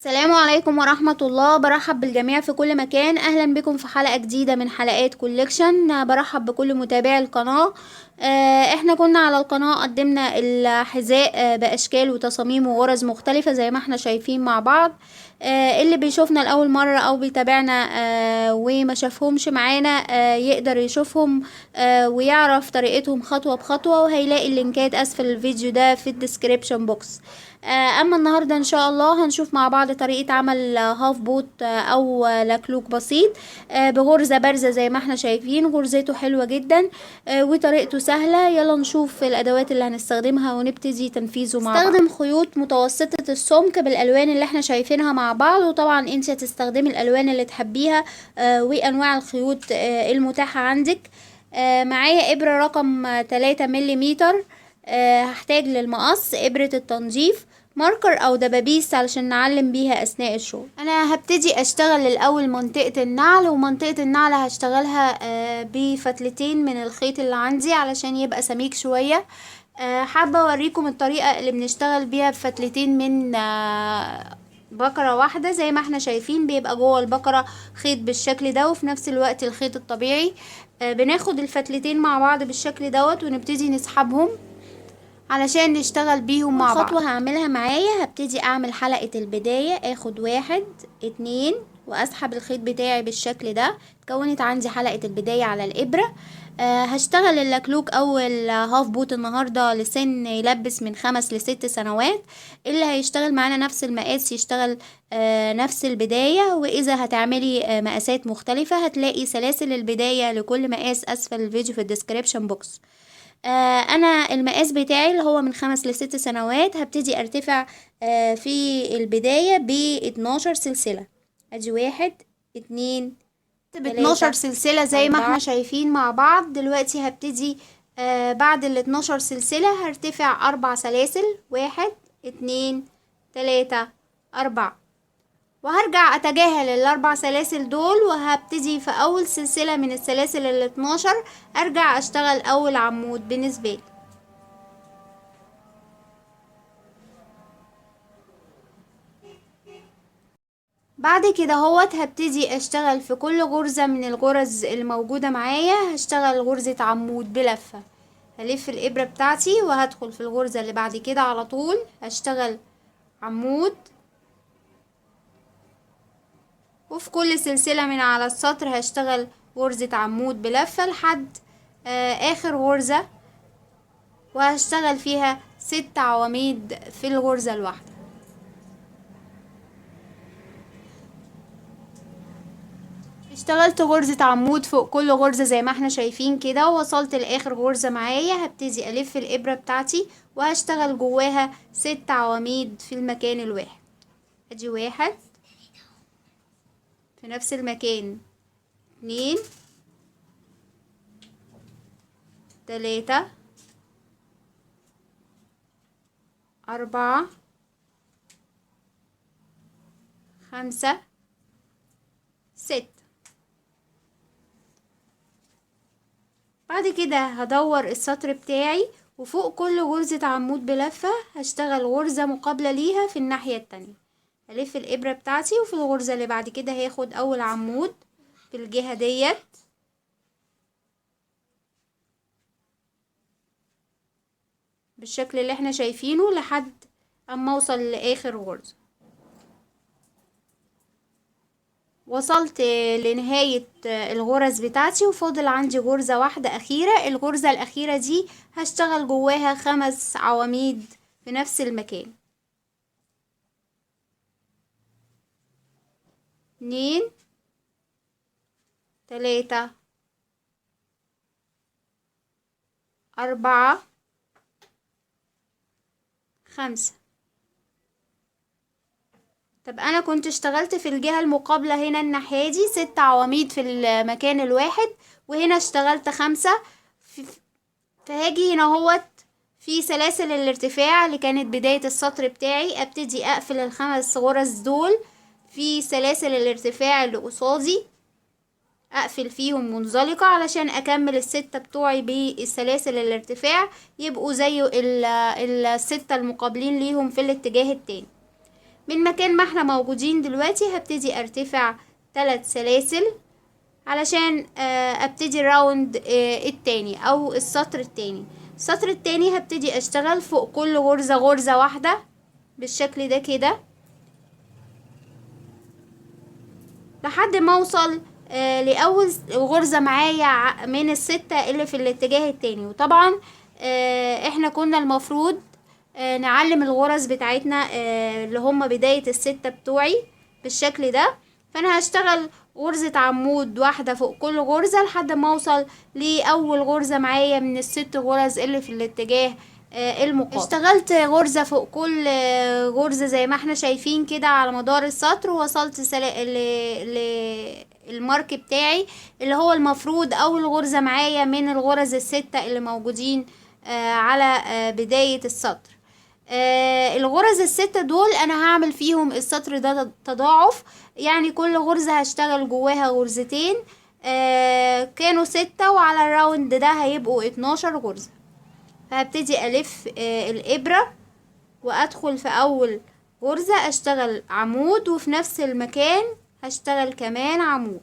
السلام عليكم ورحمة الله. برحب بالجميع في كل مكان. أهلا بكم في حلقة جديدة من حلقات كوليكشن. برحب بكل متابعي القناة. احنا كنا على القناة قدمنا الحذاء بأشكال وتصاميم وغرز مختلفة زي ما احنا شايفين مع بعض. اللي بيشوفنا لأول مرة أو بيتابعنا وما شافهمش معانا يقدر يشوفهم ويعرف طريقتهم خطوة بخطوة، وهيلاقي اللينكات أسفل الفيديو ده في الديسكريبشن بوكس. اما النهارده ان شاء الله هنشوف مع بعض طريقه عمل هاف بوت او لكلوك بسيط بغرزه بارزه زي ما احنا شايفين. غرزته حلوه جدا وطريقته سهله. يلا نشوف الادوات اللي هنستخدمها ونبتدي تنفيذه مع بعض. استخدم خيوط متوسطه السمك بالالوان اللي احنا شايفينها مع بعض، وطبعا انت هتستخدمي الالوان اللي تحبيها وانواع الخيوط المتاحه عندك. معايا ابره رقم 3 مليمتر. هحتاج للمقص، ابرة التنظيف، ماركر او دبابيس علشان نعلم بيها اثناء الشغل. انا هبتدي اشتغل الاول منطقة النعل، ومنطقة النعل هشتغلها بفتلتين من الخيط اللي عندي علشان يبقى سميك شوية. حابة اوريكم الطريقة اللي بنشتغل بيها بفتلتين من بكرة واحدة. زي ما احنا شايفين بيبقى جوه البكرة خيط بالشكل ده، وفي نفس الوقت الخيط الطبيعي. بناخد الفتلتين مع بعض بالشكل دوت ونبتدي نسحبهم علشان نشتغل بيهم مع بعض. خطوة هعملها معايا، هبتدي اعمل حلقة البداية. اخد 1 2 واسحب الخيط بتاعي بالشكل ده. اتكونت عندي حلقة البداية على الابرة. هشتغل اللكلوك او الهاف بوت النهاردة لسن يلبس من 5 ل6 سنوات. اللي هيشتغل معانا نفس المقاس يشتغل نفس البداية. واذا هتعملي مقاسات مختلفة هتلاقي سلاسل البداية لكل مقاس اسفل الفيديو في الديسكريبشن بوكس. انا المقاس بتاعي اللي هو من 5 ل6 سنوات. هبتدي ارتفع في البداية ب12 سلسلة. ادي 1 2 ب12 سلسلة زي ما احنا شايفين مع بعض. دلوقتي هبتدي بعد ال12 سلسلة هرتفع 4 سلاسل. 1 2 3 4، وهرجع اتجاهل الاربع سلاسل دول، وهبتدي في اول سلسلة من السلاسل ال12 ارجع اشتغل اول عمود بالنسبة لي. بعد كده هوت هبتدي اشتغل في كل غرزة من الغرز الموجودة معايا. هشتغل غرزة عمود بلفة. هلف الابرة بتاعتي وهدخل في الغرزة اللي بعد كده على طول هشتغل عمود، وفي كل سلسلة من على السطر هشتغل غرزة عمود بلفة لحد اخر غرزة، وهشتغل فيها 6 عواميد في الغرزة الواحدة. اشتغلت غرزة عمود فوق كل غرزة زي ما احنا شايفين كده، ووصلت لاخر غرزة معايا. هبتدي الف الابرة بتاعتي وهشتغل جواها 6 عواميد في المكان الواحد. ادي 1 في نفس المكان، 2 3 4 5 6. بعد كده هدور السطر بتاعي، وفوق كل غرزة عمود بلفة هشتغل غرزة مقابلة ليها في الناحية التانية. هلف الابرة بتاعتي، وفي الغرزة اللي بعد كده هاخد اول عمود في الجهة ديت بالشكل اللي احنا شايفينه لحد اما اوصل لاخر غرزة. وصلت لنهاية الغرز بتاعتي وفاضل عندي غرزة واحدة أخيرة. الغرزة الأخيرة دي هشتغل جواها 5 عواميد في نفس المكان. 2 3 4 5. طب انا كنت اشتغلت في الجهة المقابلة هنا الناحية دي 6 عواميد في المكان الواحد، وهنا اشتغلت 5. فهاجي هنا هوت في سلاسل الارتفاع اللي كانت بداية السطر بتاعي، ابتدي اقفل ال5 غرز دول في سلاسل الارتفاع اللي قصادي، اقفل فيهم منزلقة علشان اكمل ال6 بتوعي بالسلاسل الارتفاع يبقوا زي ال6 المقابلين ليهم في الاتجاه التاني. من مكان ما احنا موجودين دلوقتي هبتدي ارتفع 3 سلاسل علشان ابتدي الراوند التاني او السطر التاني. السطر التاني هبتدي اشتغل فوق كل غرزة غرزة واحدة بالشكل ده كده لحد ما اوصل لاول غرزة معايا من الستة اللي في الاتجاه التاني. وطبعا احنا كنا المفروض نعلم الغرز بتاعتنا اللي هم بداية الستة بتوعي بالشكل ده. فانا هشتغل غرزة عمود واحدة فوق كل غرزة لحد ما اوصل لاول غرزة معايا من الست غرز اللي في الاتجاه المقابل. اشتغلت غرزة فوق كل غرزة زي ما احنا شايفين كده على مدار السطر، ووصلت المارك بتاعي اللي هو المفروض اول غرزة معايا من الغرز الستة اللي موجودين على بداية السطر. الغرز الستة دول انا هعمل فيهم السطر ده تضاعف، يعني كل غرزة هشتغل جواها غرزتين. كانوا 6 وعلى الراوند ده هيبقوا 12 غرزة. فهبتدي الف الابرة وادخل في اول غرزة اشتغل عمود، وفي نفس المكان هشتغل كمان عمود،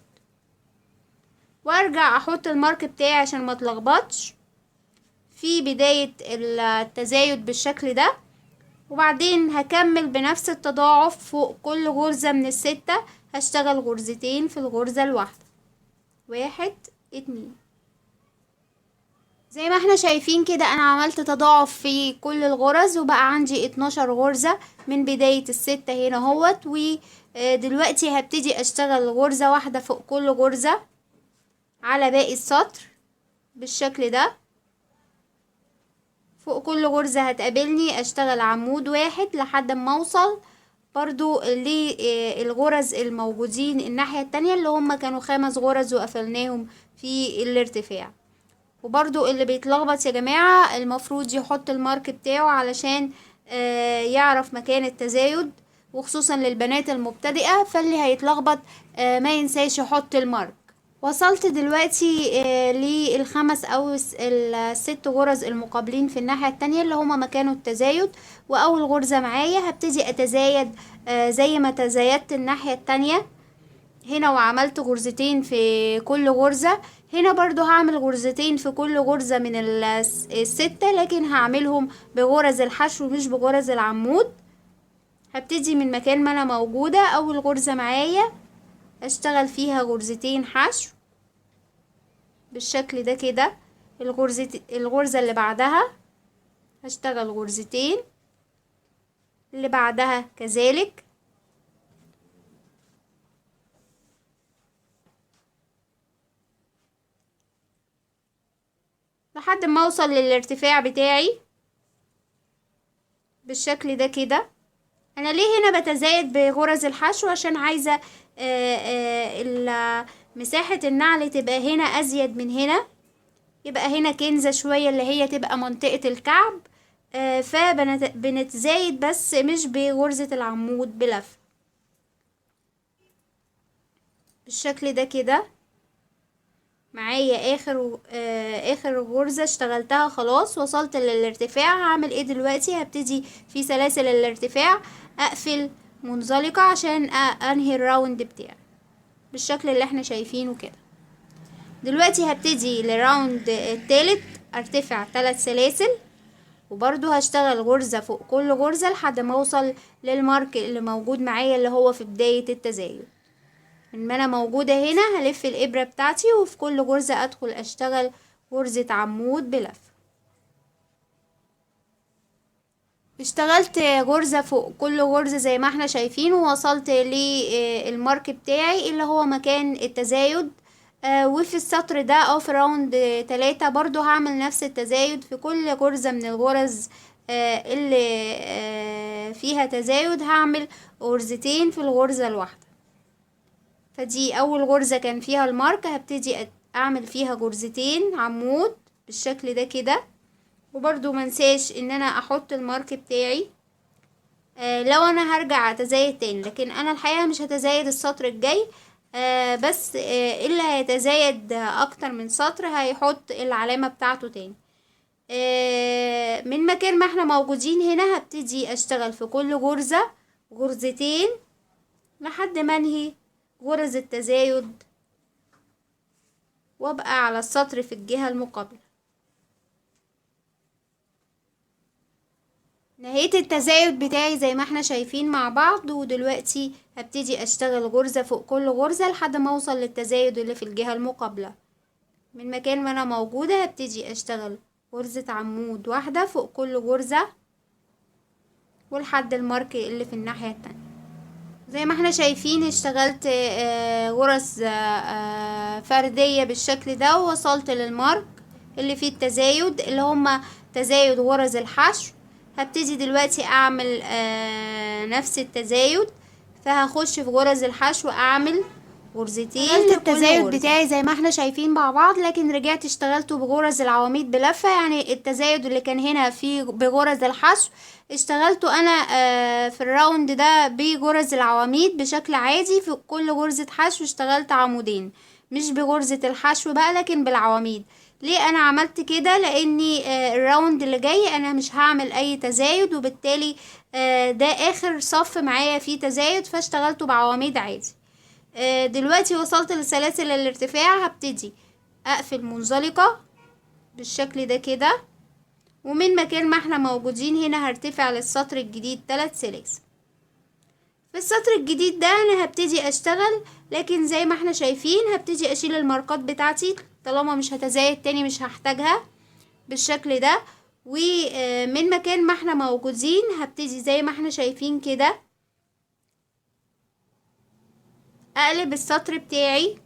وارجع احط المارك بتاعي عشان ما اتلخبطش في بداية التزايد بالشكل ده. وبعدين هكمل بنفس التضاعف فوق كل غرزة من الستة هشتغل غرزتين في الغرزة الواحدة. 1 2. زي ما احنا شايفين كده انا عملت تضاعف في كل الغرز وبقى عندي 12 غرزة من بداية الستة هنا اهوت. ودلوقتي هبتدي اشتغل غرزة واحدة فوق كل غرزة على باقي السطر بالشكل ده. فوق كل غرزة هتقابلني اشتغل عمود واحد لحد ما اوصل برضو للغرز الموجودين الناحية التانية اللي هم كانوا 5 غرز وقفلناهم في الارتفاع. وبرضو اللي بيتلخبط يا جماعة المفروض يحط المارك بتاعه علشان يعرف مكان التزايد، وخصوصا للبنات المبتدئة فاللي هيتلخبط ما ينساش يحط المارك. وصلت دلوقتي للخمس او الست غرز المقابلين في الناحية التانية اللي هما مكانوا التزايد. واول غرزة معايا هبتدي اتزايد زي ما تزايدت الناحية التانية هنا، وعملت غرزتين في كل غرزة. هنا برضو هعمل غرزتين في كل غرزة من الستة، لكن هعملهم بغرز الحشو مش بغرز العمود. هبتدي من مكان ما انا موجودة. اول غرزة معايا اشتغل فيها غرزتين حشو بالشكل ده كده. الغرزة اللي بعدها هشتغل غرزتين، اللي بعدها كذلك، لحد ما اوصل للارتفاع بتاعي بالشكل ده كده. انا ليه هنا بتزايد بغرز الحشو؟ عشان عايزة مساحة النعل تبقى هنا ازيد من هنا، يبقى هنا كنزة شوية اللي هي تبقى منطقة الكعب. فبنتزايد بس مش بغرزة العمود بلف بالشكل ده كده. معايا اخر غرزة اشتغلتها خلاص، وصلت للارتفاع. هعمل ايه دلوقتي؟ هبتدي في سلاسل الارتفاع اقفل منزلقة عشان انهي الراوند بتاعي بالشكل اللي احنا شايفينه كده. دلوقتي هبتدي للراوند التالت ارتفع 3 سلاسل، وبرضو هشتغل غرزة فوق كل غرزة لحد ما اوصل للمارك اللي موجود معايا اللي هو في بداية التزايد. من ما انا موجودة هنا هلف الابرة بتاعتي، وفي كل غرزة ادخل اشتغل غرزة عمود بلف. اشتغلت غرزة فوق كل غرزة زي ما احنا شايفين، ووصلت للمارك بتاعي اللي هو مكان التزايد. وفي السطر ده او في راوند 3 برضو هعمل نفس التزايد في كل غرزة من الغرز اللي فيها تزايد. هعمل غرزتين في الغرزة الواحدة. فدي اول غرزة كان فيها المارك، هبتدي اعمل فيها غرزتين عمود بالشكل ده كده. وبرضو منساش ان انا احط المارك بتاعي لو انا هرجع اتزايد تاني، لكن انا الحقيقة مش هتزايد السطر الجاي. بس اللي هيتزايد اكتر من سطر هيحط العلامة بتاعته تاني. من مكان ما احنا موجودين هنا هبتدي اشتغل في كل غرزة غرزتين لحد ما انهي غرز التزايد وابقى على السطر في الجهة المقابلة. نهاية التزايد بتاعي زي ما احنا شايفين مع بعض، ودلوقتي هبتدي اشتغل غرزة فوق كل غرزة لحد ما اوصل للتزايد اللي في الجهة المقابلة. من مكان ما انا موجودة هبتدي اشتغل غرزة عمود واحدة فوق كل غرزة ولحد المارك اللي في الناحية التانية. زي ما احنا شايفين اشتغلت غرز فردية بالشكل ده، ووصلت للمارك اللي فيه التزايد اللي هما تزايد غرز الحشو. هبتدي دلوقتي اعمل نفس التزايد، فهخش في غرز الحشو اعمل غرزتين. عملت التزايد بتاعي زي ما احنا شايفين مع بعض، لكن رجعت اشتغلته بغرز العواميد بلفة. يعني التزايد اللي كان هنا فيه بغرز الحشو اشتغلته انا في الراوند ده بغرز العواميد بشكل عادي. في كل غرزة حشو اشتغلت عمودين، مش بغرزة الحشو بقى لكن بالعواميد. ليه انا عملت كده؟ لاني الراوند اللي جاي انا مش هعمل اي تزايد، وبالتالي ده اخر صف معايا فيه تزايد، فاشتغلته بعواميد عادي. دلوقتي وصلت لسلاسل الارتفاع، هبتدي اقفل منزلقة بالشكل ده كده، ومن مكان ما احنا موجودين هنا هرتفع للسطر الجديد 3 سلاسل. في السطر الجديد ده انا هبتدي اشتغل، لكن زي ما احنا شايفين هبتدي اشيل الماركات بتاعتي طالما مش هتزايد تاني، مش هحتاجها بالشكل ده. ومن مكان ما احنا موجودين هبتدي زي ما احنا شايفين كده اقلب السطر بتاعي.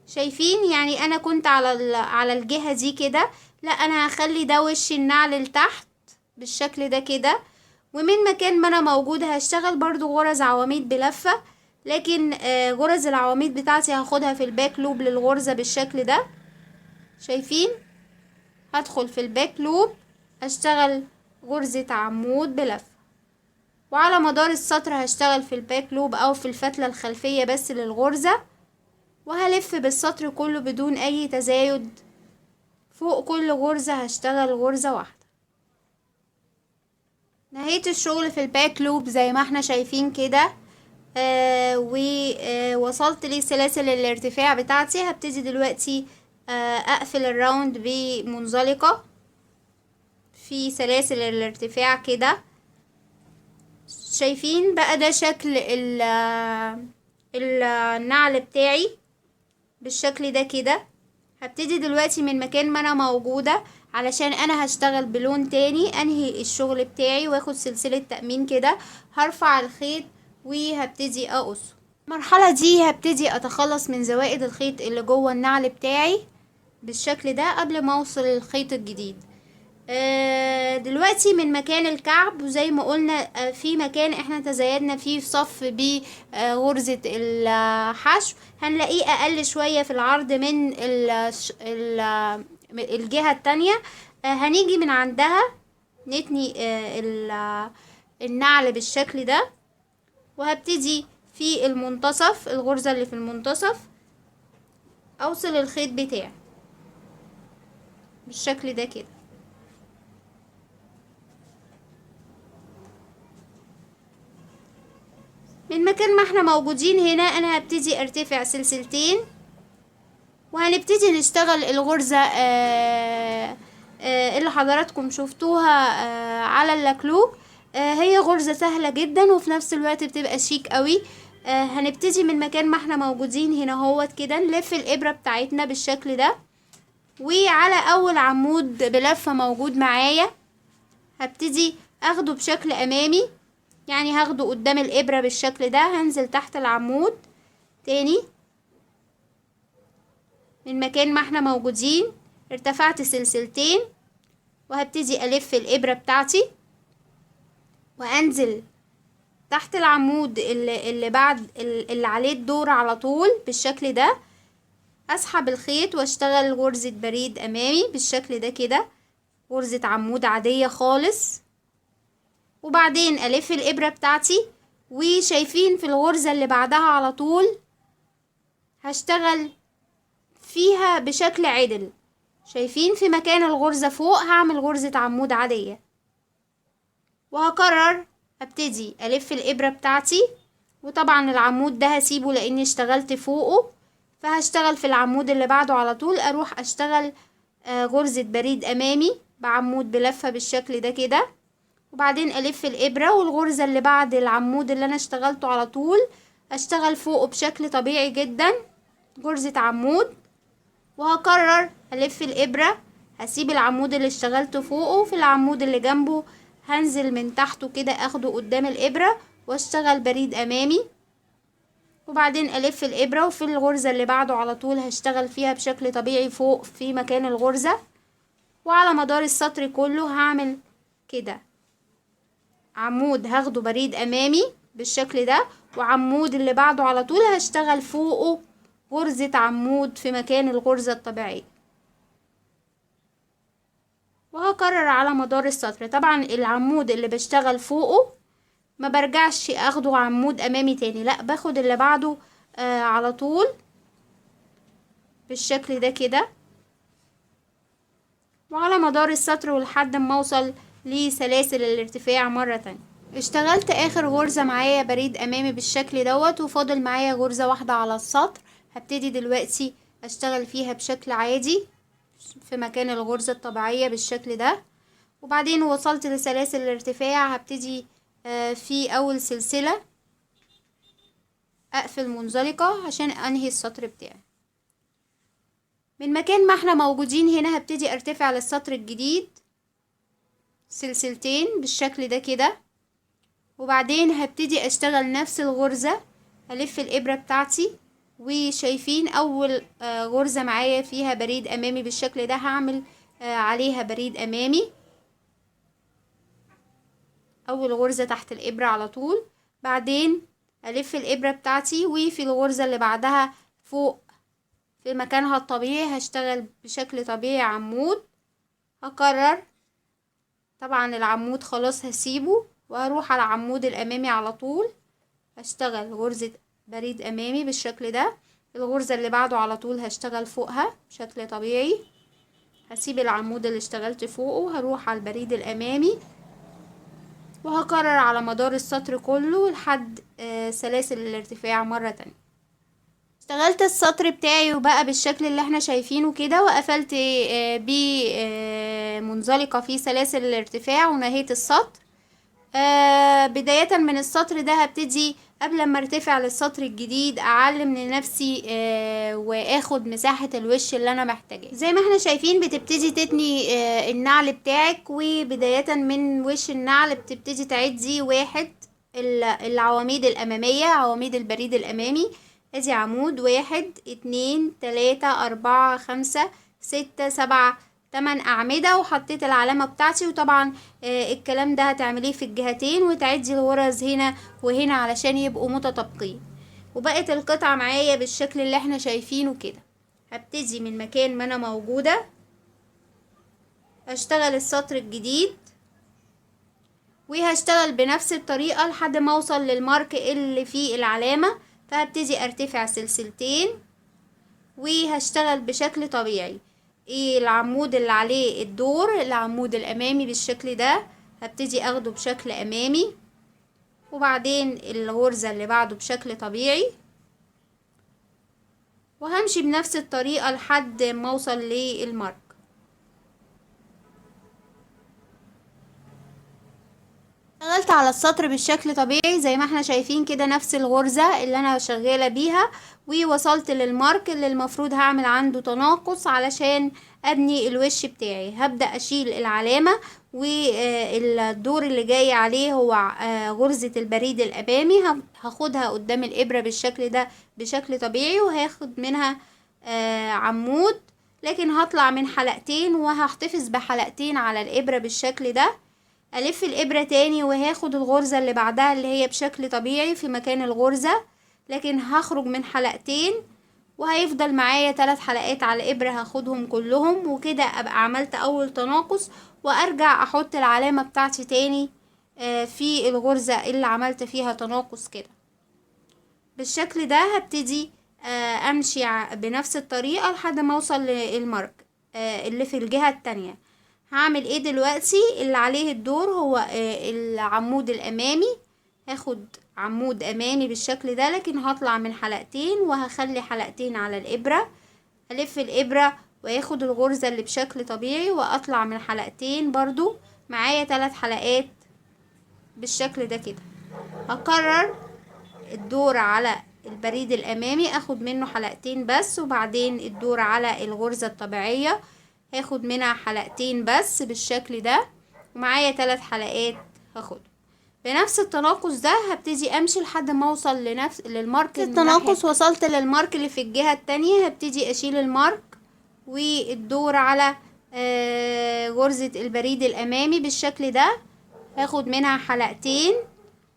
شايفين يعني انا كنت على الجهة دي كده، لا انا هخلي ده وش النعل لتحت بالشكل ده كده. ومن مكان ما انا موجودة هشتغل برضو غرز عواميد بلفة، لكن غرز العواميد بتاعتي هاخدها في الباك لوب للغرزة بالشكل ده. شايفين هدخل في الباك لوب اشتغل غرزة عمود بلفة، وعلى مدار السطر هشتغل في الباك لوب او في الفتلة الخلفية بس للغرزة، وهلف بالسطر كله بدون اي تزايد. فوق كل غرزة هشتغل غرزة واحدة. نهاية الشغل في الباك لوب زي ما احنا شايفين كده. ووصلت لسلاسل الارتفاع بتاعتي. هبتدي دلوقتي اقفل الراوند بمنزلقة في سلاسل الارتفاع كده. شايفين بقى ده شكل النعل بتاعي بالشكل ده كده. هبتدي دلوقتي من مكان ما انا موجودة، علشان انا هشتغل بلون تاني انهي الشغل بتاعي واخد سلسلة تأمين كده. هرفع الخيط وهبتدي اقصه. المرحلة دي هبتدي اتخلص من زوائد الخيط اللي جوه النعل بتاعي بالشكل ده قبل ما اوصل للخيط الجديد. دلوقتي من مكان الكعب، وزي ما قلنا في مكان احنا تزايدنا فيه في صف بغرزة الحشو هنلاقيه اقل شوية في العرض من الجهة التانية. هنيجي من عندها نتني النعل بالشكل ده، وهبتدي في المنتصف الغرزة اللي في المنتصف اوصل الخيط بتاعي بالشكل ده كده. من مكان ما احنا موجودين هنا انا هبتدي ارتفع سلسلتين، وهنبتدي نشتغل الغرزة اللي حضراتكم شفتوها على اللكلوك. هي غرزة سهلة جدا وفي نفس الوقت بتبقى شيك قوي. هنبتدي من مكان ما احنا موجودين هنا هوت كده نلف الابرة بتاعتنا بالشكل ده، وعلى اول عمود بلفة موجود معايا هبتدي اخده بشكل امامي، يعني هاخده قدام الابرة بالشكل ده. هنزل تحت العمود تاني من مكان ما احنا موجودين، ارتفعت سلسلتين، وهبتدي الف الابرة بتاعتي وانزل تحت العمود اللي بعد اللي عليه الدور على طول بالشكل ده. اسحب الخيط واشتغل غرزة بريد امامي بالشكل ده كده، غرزة عمود عادية خالص، وبعدين الف الابرة بتاعتي. وشايفين في الغرزة اللي بعدها على طول هشتغل فيها بشكل عدل. شايفين في مكان الغرزة فوق هعمل غرزة عمود عادية، وهكرر ابتدي الف الابرة بتاعتي. وطبعا العمود ده هسيبه لاني اشتغلت فوقه، فهشتغل في العمود اللي بعده على طول. اروح اشتغل غرزة بريد امامي بعمود بلفة بالشكل ده كده، وبعدين الف الابرة والغرزة اللي بعد العمود اللي انا اشتغلته على طول اشتغل فوقه بشكل طبيعي جدا غرزة عمود. وهكرر الف الابرة، هسيب العمود اللي اشتغلته فوقه في العمود اللي جنبه، هنزل من تحته كده اخده قدام الابرة واشتغل بريد امامي، وبعدين الف الابرة وفي الغرزة اللي بعده على طول هشتغل فيها بشكل طبيعي فوق في مكان الغرزة. وعلى مدار السطر كله هعمل كده عمود هاخده بريد امامي بالشكل ده، وعمود اللي بعده على طول هشتغل فوقه غرزة عمود في مكان الغرزة الطبيعية، وهكرر على مدار السطر. طبعا العمود اللي بشتغل فوقه ما برجعش اخده عمود امامي تاني، لا باخد اللي بعده على طول بالشكل ده كده، وعلى مدار السطر ولحد ما اوصل لسلاسل الارتفاع مرة تانية. اشتغلت اخر غرزة معايا بريد امامي بالشكل دوت، وفاضل معايا غرزة واحدة على السطر. هبتدي دلوقتي اشتغل فيها بشكل عادي في مكان الغرزة الطبيعية بالشكل ده، وبعدين وصلت لسلاسل الارتفاع هبتدي في اول سلسلة اقفل منزلقة عشان انهي السطر بتاعي. من مكان ما احنا موجودين هنا هبتدي ارتفع للسطر الجديد سلسلتين بالشكل ده كده، وبعدين هبتدي اشتغل نفس الغرزة، الف الابرة بتاعتي، وشايفين اول غرزة معايا فيها بريد امامي بالشكل ده هعمل عليها بريد امامي، اول غرزة تحت الابرة على طول، بعدين الف الابرة بتاعتي وفي الغرزة اللي بعدها فوق في مكانها الطبيعي هشتغل بشكل طبيعي عمود. هكرر طبعا العمود خلاص هسيبه وهروح على العمود الامامي على طول هشتغل غرزة بريد امامي بالشكل ده، الغرزة اللي بعده على طول هشتغل فوقها بشكل طبيعي، هسيب العمود اللي اشتغلت فوقه هروح على البريد الامامي، وهكرر على مدار السطر كله لحد سلاسل الارتفاع مرة تانية. اشتغلت السطر بتاعي وبقى بالشكل اللي احنا شايفينه كده، وقفلت بيه منزلقة في سلاسل الارتفاع ونهيت السطر. بداية من السطر ده هبتدي قبل ما ارتفع للسطر الجديد اعلم لنفسي واخد مساحة الوش اللي انا محتاجاه. زي ما احنا شايفين بتبتدي تتني النعل بتاعك، وبداية من وش النعل بتبتدي تعدي واحد العواميد الامامية عواميد البريد الامامي، ادي عمود واحد اتنين تلاتة اربعة خمسة ستة سبعة 8 أعمدة، وحطيت العلامة بتاعتي. وطبعا الكلام ده هتعمليه في الجهتين وتعدي الغرز هنا وهنا علشان يبقوا متطابقين. وبقت القطعة معايا بالشكل اللي احنا شايفينه كده. هبتدي من مكان ما انا موجودة هشتغل السطر الجديد، وهشتغل بنفس الطريقة لحد ما اوصل للمارك اللي فيه العلامة، فهبتدي ارتفع سلسلتين وهشتغل بشكل طبيعي. العمود اللي عليه الدور العمود الامامي بالشكل ده هبتدي اخده بشكل امامي، وبعدين الغرزة اللي بعده بشكل طبيعي، وهمشي بنفس الطريقة لحد ما اوصل للمارك. اشتغلت على السطر بالشكل طبيعي زي ما احنا شايفين كده نفس الغرزة اللي انا شغالة بيها، ووصلت للمارك اللي المفروض هعمل عنده تناقص علشان ابني الوش بتاعي. هبدأ اشيل العلامة، والدور اللي جاي عليه هو غرزة البريد الامامي هاخدها قدام الابرة بالشكل ده بشكل طبيعي، وهاخد منها عمود، لكن هطلع من حلقتين وهحتفظ بحلقتين على الابرة بالشكل ده. الف الابرة تاني وهاخد الغرزة اللي بعدها اللي هي بشكل طبيعي في مكان الغرزة، لكن هخرج من حلقتين وهيفضل معايا 3 حلقات على الابرة هاخدهم كلهم، وكده ابقى عملت اول تناقص، وارجع احط العلامة بتاعتي تاني في الغرزة اللي عملت فيها تناقص كده. بالشكل ده هبتدي امشي بنفس الطريقة لحد ما اوصل للمارك اللي في الجهة التانية. هعمل ايه دلوقتي؟ اللي عليه الدور هو العمود الامامي. هاخد عمود امامي بالشكل ده، لكن هطلع من حلقتين وهخلي حلقتين على الابرة. الف الابرة واخد الغرزة اللي بشكل طبيعي واطلع من حلقتين، برضو معايا 3 حلقات بالشكل ده كده. هكرر الدور على البريد الامامي، اخد منه حلقتين بس، وبعدين الدور على الغرزة الطبيعية هاخد منها حلقتين بس بالشكل ده، ومعايا 3 حلقات هاخد بنفس التناقص ده. هبتدي امشي لحد ما اوصل للمارك التناقص. وصلت للمارك اللي في الجهة التانية، هبتدي اشيل المارك والدور على غرزة البريد الامامي بالشكل ده. هاخد منها حلقتين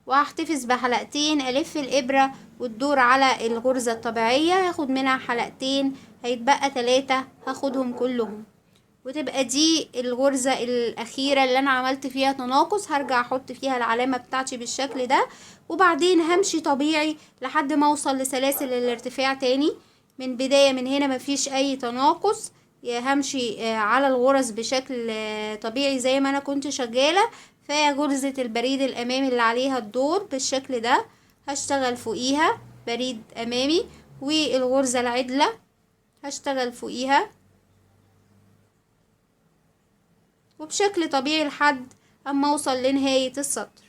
وهحتفظ بحلقتين، الف الابرة والدور على الغرزة الطبيعية هاخد منها حلقتين، هيتبقى 3 هاخدهم كلهم، وتبقى دي الغرزة الأخيرة اللي أنا عملت فيها تناقص. هرجع أحط فيها العلامة بتاعتي بالشكل ده، وبعدين همشي طبيعي لحد ما أوصل لسلاسل الارتفاع تاني. من بداية من هنا مفيش أي تناقص، همشي على الغرز بشكل طبيعي زي ما أنا كنت شغالة. فغرزة البريد الأمامي اللي عليها الدور بالشكل ده هشتغل فوقيها بريد أمامي، والغرزة العدلة هشتغل فوقيها وبشكل طبيعي لحد اما اوصل لنهاية السطر.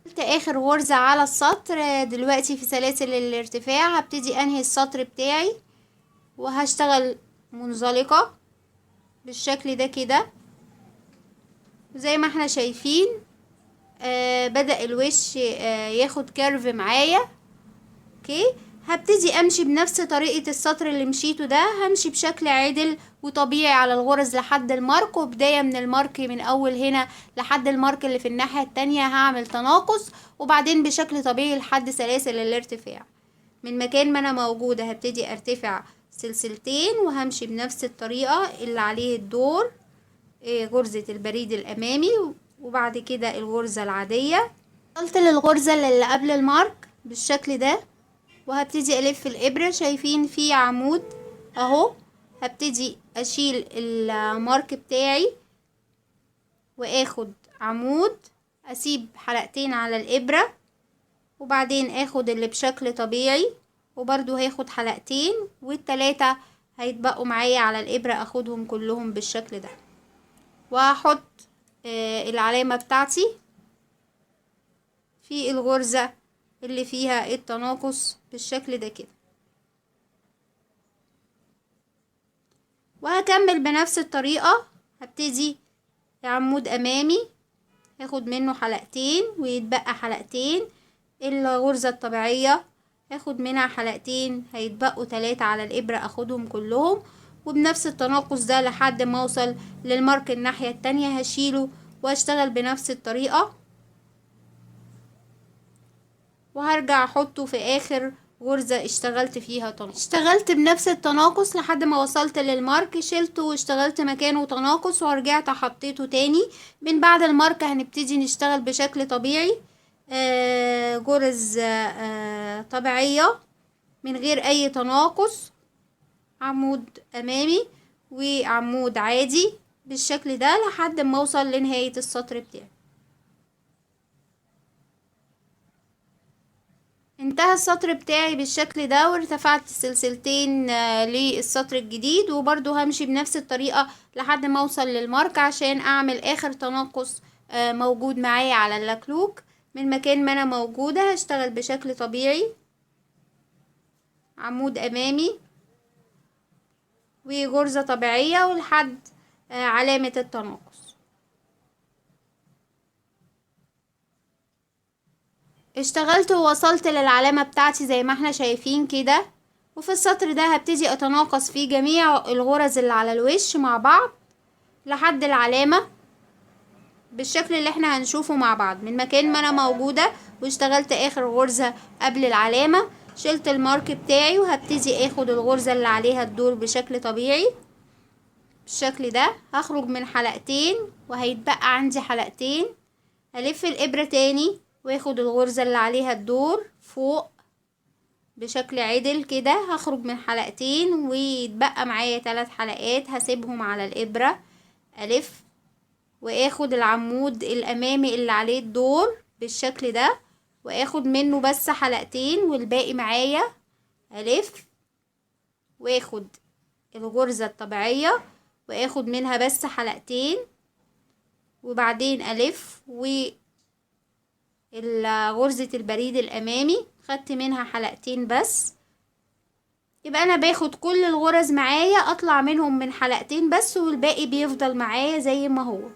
قلت اخر غرزة على السطر. دلوقتي في سلاسل الارتفاع هبتدي انهي السطر بتاعي، وهشتغل منزلقة بالشكل ده كده زي ما احنا شايفين. بدأ الوش ياخد كيرف معايا. اوكي، هبتدي امشي بنفس طريقة السطر اللي مشيته ده، همشي بشكل عدل وطبيعي على الغرز لحد المارك، وبداية من المارك من اول هنا لحد المارك اللي في الناحية التانية هعمل تناقص، وبعدين بشكل طبيعي لحد سلاسل الارتفاع. من مكان ما انا موجودة هبتدي ارتفع سلسلتين وهمشي بنفس الطريقة اللي عليه الدور، غرزة البريد الامامي وبعد كده الغرزة العادية. وصلت للغرزة اللي قبل المارك بالشكل ده، وهبتدي الف الابرة. شايفين في عمود اهو، هبتدي اشيل المارك بتاعي واخد عمود، اسيب حلقتين على الابرة، وبعدين اخد اللي بشكل طبيعي وبرضو هاخد حلقتين، والتلاتة هيتبقوا معايا على الابرة اخدهم كلهم بالشكل ده، وهحط العلامة بتاعتي في الغرزة اللي فيها التناقص بالشكل ده كده، وهكمل بنفس الطريقة. هبتدي عمود امامي هاخد منه حلقتين ويتبقى حلقتين، الغرزة الطبيعية هاخد منها حلقتين هيتبقوا 3 على الابرة اخدهم كلهم، وبنفس التناقص ده لحد ما اوصل للمارك الناحية التانية هشيله واشتغل بنفس الطريقة، وهرجع احطه في اخر غرزة اشتغلت فيها تناقص. اشتغلت بنفس التناقص لحد ما وصلت للمارك، شلته واشتغلت مكانه تناقص ورجعت حطيته تاني. من بعد المارك هنبتدي نشتغل بشكل طبيعي، غرز طبيعية من غير اي تناقص، عمود امامي وعمود عادي بالشكل ده لحد ما اوصل لنهاية السطر بتاعي. انتهى السطر بتاعي بالشكل ده، وارتفعت سلسلتين للسطر الجديد، وبرضو همشي بنفس الطريقة لحد ما اوصل للمارك عشان اعمل اخر تناقص موجود معايا على اللكلوك. من مكان ما انا موجودة هشتغل بشكل طبيعي، عمود امامي وغرزة طبيعية ولحد علامة التناقص. اشتغلت ووصلت للعلامة بتاعتي زي ما احنا شايفين كده، وفي السطر ده هبتدي اتناقص في جميع الغرز اللي على الوش مع بعض لحد العلامة بالشكل اللي احنا هنشوفه مع بعض. من مكان ما انا موجودة واشتغلت اخر غرزة قبل العلامة، شلت المارك بتاعي وهبتدي اخد الغرزة اللي عليها الدور بشكل طبيعي بالشكل ده. هخرج من حلقتين وهيتبقى عندي حلقتين، هلف الابرة تاني واخد الغرزة اللي عليها الدور فوق بشكل عدل كده. هخرج من حلقتين ويتبقى معايا 3 حلقات، هسيبهم على الابرة، الف واخد العمود الامامي اللي عليه الدور بالشكل ده، واخد منه بس حلقتين والباقي معايا الف، واخد الغرزة الطبيعية واخد منها بس حلقتين، وبعدين الف غرزة البريد الامامي خدت منها حلقتين بس. يبقى انا باخد كل الغرز معايا اطلع منهم من حلقتين بس، والباقي بيفضل معايا زي ما هو.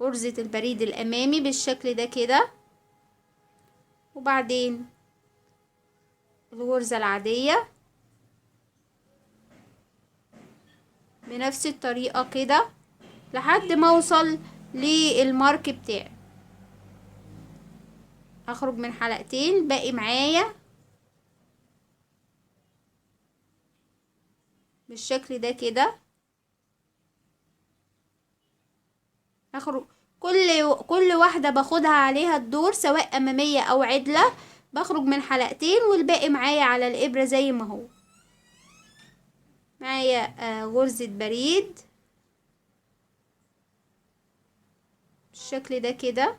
غرزة البريد الامامي بالشكل ده كده، وبعدين الغرزة العادية بنفس الطريقة كده لحد ما اوصل للمارك بتاعي. اخرج من حلقتين، باقي معايا بالشكل ده كده. اخرج كل واحدة باخدها عليها الدور سواء امامية او عدلة، بخرج من حلقتين والباقي معايا على الابرة زي ما هو. معايا غرزة بريد بالشكل ده كده،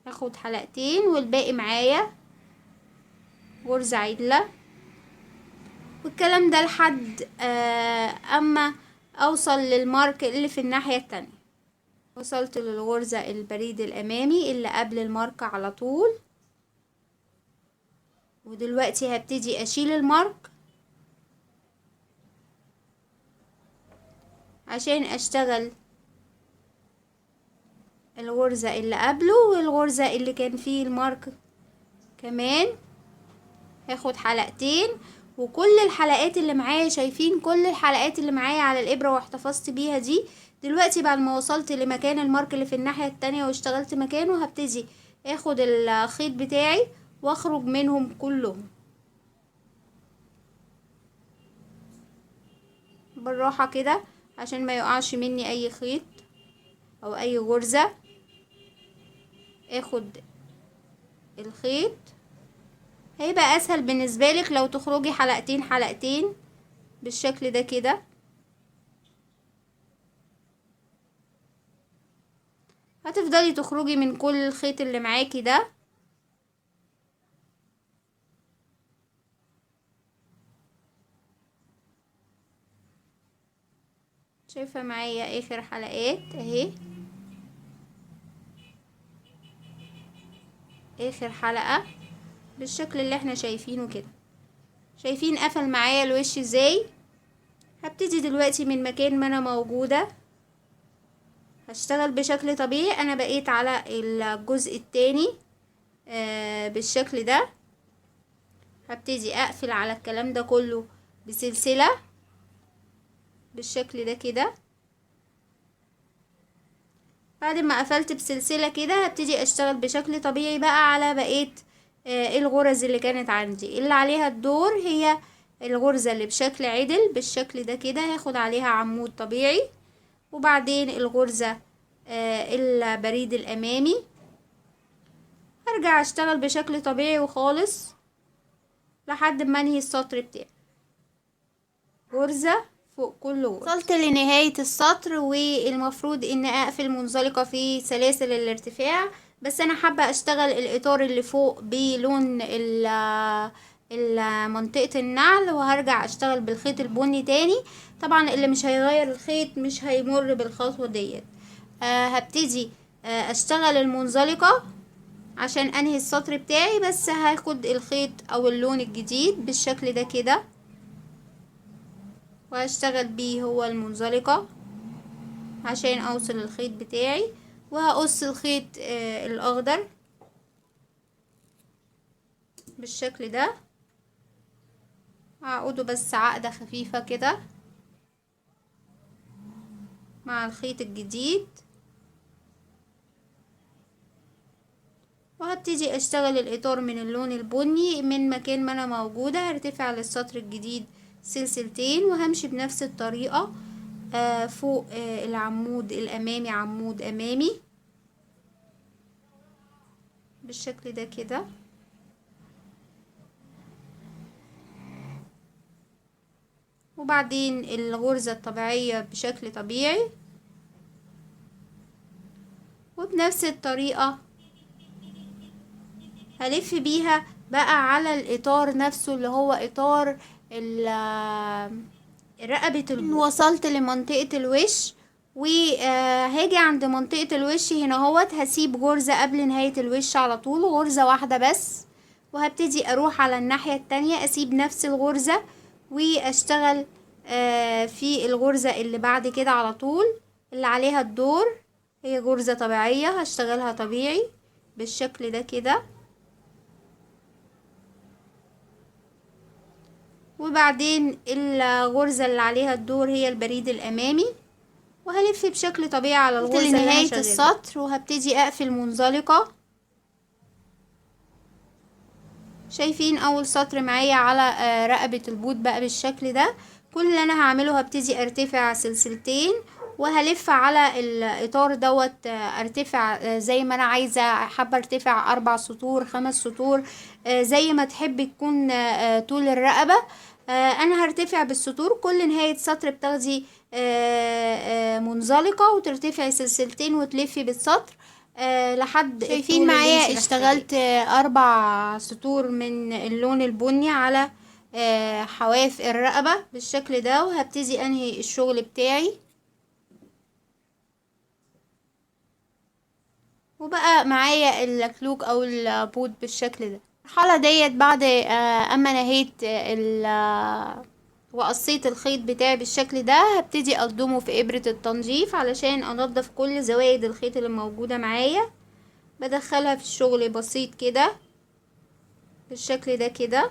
هاخد حلقتين والباقي معايا غرزة عدلة، والكلام ده لحد اما اوصل للمارك اللي في الناحية التانية. وصلت للغرزة البريد الامامي اللي قبل المارك على طول، ودلوقتي هبتدي اشيل المارك عشان اشتغل الغرزة اللي قبله والغرزة اللي كان فيه المارك كمان. هاخد حلقتين، وكل الحلقات اللي معايا، شايفين كل الحلقات اللي معايا على الابرة واحتفظت بيها دي. دلوقتي بعد ما وصلت لمكان المارك اللي في الناحية التانية واشتغلت مكانه، هبتدي اخد الخيط بتاعي واخرج منهم كلهم بالراحة كده عشان ما يقعش مني اي خيط او اي غرزة. اخد الخيط، هيبقى اسهل بالنسبة لك لو تخرجي حلقتين حلقتين بالشكل ده كده. هتفضلي تخرجي من كل الخيط اللي معاكي ده. شايفة معايا اخر حلقات اهي، اخر حلقة بالشكل اللي احنا شايفينه كده. شايفين قفل معايا الوش ازاي؟ هبتدي دلوقتي من مكان ما انا موجودة هشتغل بشكل طبيعي. انا بقيت على الجزء التاني بالشكل ده. هبتدي اقفل على الكلام ده كله بسلسلة بالشكل ده كده. بعد ما قفلت بسلسلة كده هبتدي اشتغل بشكل طبيعي بقى على بقية الغرز اللي كانت عندي اللي عليها الدور. هي الغرزة اللي بشكل عدل بالشكل ده كده، هاخد عليها عمود طبيعي، وبعدين الغرزة البريد الامامي. هرجع اشتغل بشكل طبيعي وخالص لحد ما انهي السطر بتاعي، غرزة فوق كل غرزة. وصلت لنهاية السطر، والمفروض ان اقفل منزلقة في سلاسل الارتفاع، بس انا حابة اشتغل الاطار اللي فوق بلون منطقة النعل، وهرجع اشتغل بالخيط البني تاني. طبعا اللي مش هيغير الخيط مش هيمر بالخطوة ديت. هبتدي اشتغل المنزلقة عشان انهي السطر بتاعي، بس هاخد الخيط او اللون الجديد بالشكل ده كده وهشتغل بيه هو المنزلقة عشان اوصل الخيط بتاعي. وهقص الخيط الاخضر بالشكل ده، هعقده بس عقدة خفيفة كده مع الخيط الجديد، وهبتدي اشتغل الاطار من اللون البني. من مكان ما انا موجودة هرتفع للسطر الجديد سلسلتين، وهمشي بنفس الطريقة فوق العمود الامامي، عمود امامي بالشكل ده كده. وبعدين الغرزة الطبيعية بشكل طبيعي، وبنفس الطريقة هلف بيها بقى على الإطار نفسه اللي هو إطار رقبة وصلت لمنطقة الوش، وهاجي عند منطقة الوش هنا هوت هسيب غرزة قبل نهاية الوش على طول، غرزة واحدة بس، وهبتدي اروح على الناحية التانية اسيب نفس الغرزة واشتغل في الغرزة اللي بعد كده على طول اللي عليها الدور. هي غرزة طبيعية هشتغلها طبيعي بالشكل ده كده، وبعدين الغرزة اللي عليها الدور هي البريد الامامي، وهلف بشكل طبيعي على الغرزة لنهاية السطر، وهبتدي اقفل منزلقة. شايفين اول سطر معايا على رقبة البوت بقى بالشكل ده. كل اللي انا هعمله هبتدي ارتفع سلسلتين، وهلف على الاطار دوت ارتفع زي ما انا عايزة، حابة ارتفع 4 سطور 5 سطور زي ما تحب تكون طول الرقبة. انا هرتفع بالسطور. كل نهاية سطر بتاخدي منزلقة وترتفعي سلسلتين وتلفي بالسطر لحد شايفين معايا اشتغلت 4 سطور من اللون البني على حواف الرقبة بالشكل ده، وهبتدي انهي الشغل بتاعي. وبقى معايا الكلوك او البوت بالشكل ده. المرحلة ديت بعد اما نهيت وقصيت الخيط بتاعي بالشكل ده، هبتدي اقدمه في ابرة التنظيف علشان انضف كل زوايد الخيط اللي موجودة معايا. بدخلها في الشغل بسيط كده بالشكل ده كده،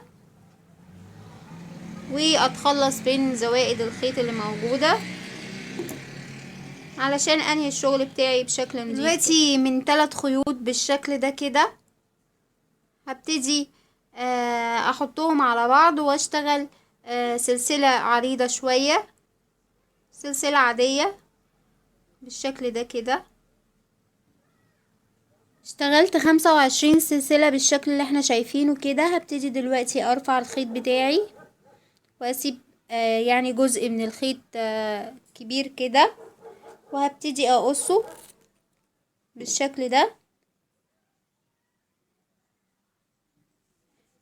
واتخلص من زوائد الخيط اللي موجودة علشان انهي الشغل بتاعي بشكل نظيف. دلوقتي من 3 خيوط بالشكل ده كده هبتدي احطهم على بعض واشتغل سلسلة عريضة شوية، سلسلة عادية بالشكل ده كده. اشتغلت 25 سلسلة بالشكل اللي احنا شايفينه كده. هبتدي دلوقتي ارفع الخيط بتاعي واسيب يعني جزء من الخيط كبير كده، وهبتدي اقصه بالشكل ده.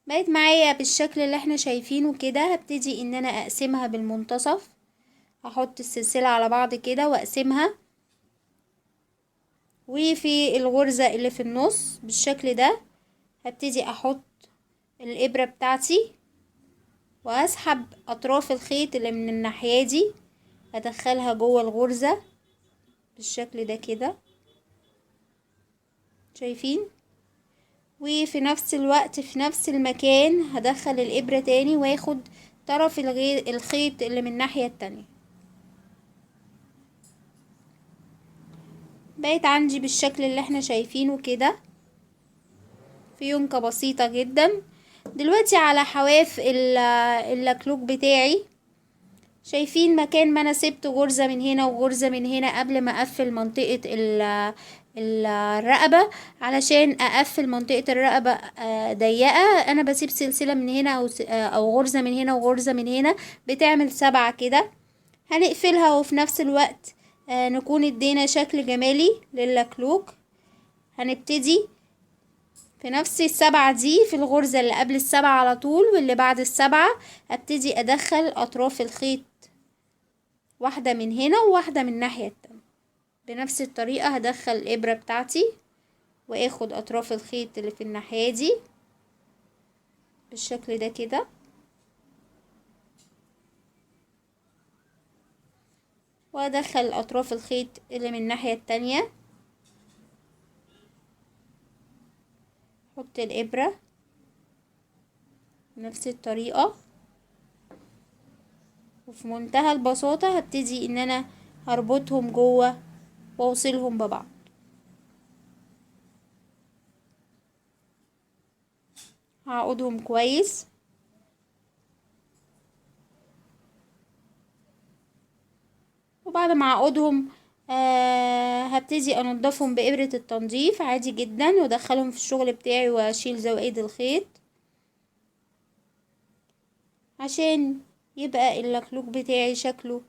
بقيت معايا بالشكل اللي احنا شايفينه كده. هبتدي ان انا اقسمها بالمنتصف، هحط السلسلة على بعض كده واقسمها، وفي الغرزة اللي في النص بالشكل ده هبتدي احط الابرة بتاعتي واسحب اطراف الخيط اللي من الناحية دي ادخلها جوه الغرزة بالشكل ده كده شايفين. وفي نفس الوقت في نفس المكان هدخل الابرة تاني واخد طرف الخيط اللي من الناحية التانية. بقيت عندي بالشكل اللي احنا شايفينه كده، في يونكة بسيطة جدا. دلوقتي على حواف اللكلوك بتاعي شايفين مكان ما انا سبت غرزة من هنا وغرزة من هنا قبل ما اقفل منطقة الرقبة. علشان اقفل منطقة الرقبة ضيقة انا بسيب سلسلة من هنا او غرزة من هنا وغرزة من هنا، بتعمل 7 كده. هنقفلها وفي نفس الوقت نكون ادينا شكل جمالي للكلوك. هنبتدي في نفس ال7 دي في الغرزة اللي قبل ال7 على طول واللي بعد ال7 ابتدي ادخل اطراف الخيط، واحدة من هنا وواحدة من الناحية التانية. بنفس الطريقة هدخل الابرة بتاعتي واخد اطراف الخيط اللي في الناحية دي بالشكل ده كده، وادخل اطراف الخيط اللي من الناحية التانية. احط الابرة بنفس الطريقة، وفي منتهى البساطة هبتدي ان انا هربطهم جوه واوصلهم ببعض. هعقدهم كويس، وبعد ما اعقدهم هبتدي انضفهم بإبرة التنظيف عادي جدا وادخلهم في الشغل بتاعي واشيل زوائد الخيط عشان يبقى اللكلوك بتاعي شكله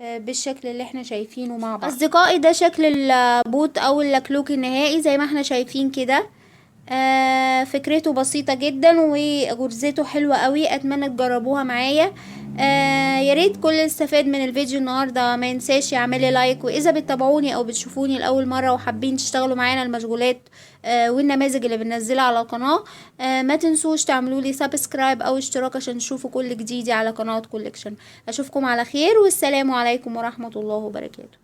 بالشكل اللي احنا شايفينه مع بعض. اصدقائي ده شكل البوت او اللكلوك النهائي زي ما احنا شايفين كده. فكرته بسيطة جدا وغرزته حلوة قوي، اتمنى تجربوها معايا. يا ريت كل اللي استفاد من الفيديو النهارده ما ينساش يعملي لايك، واذا بتتابعوني او بتشوفوني لاول مره وحابين تشتغلوا معانا المشغولات والنماذج اللي بننزلها على القناه، ما تنسوش تعملوا لي سبسكرايب او اشتراك عشان تشوفوا كل جديد على قناه كوليكشن. اشوفكم على خير، والسلام عليكم ورحمه الله وبركاته.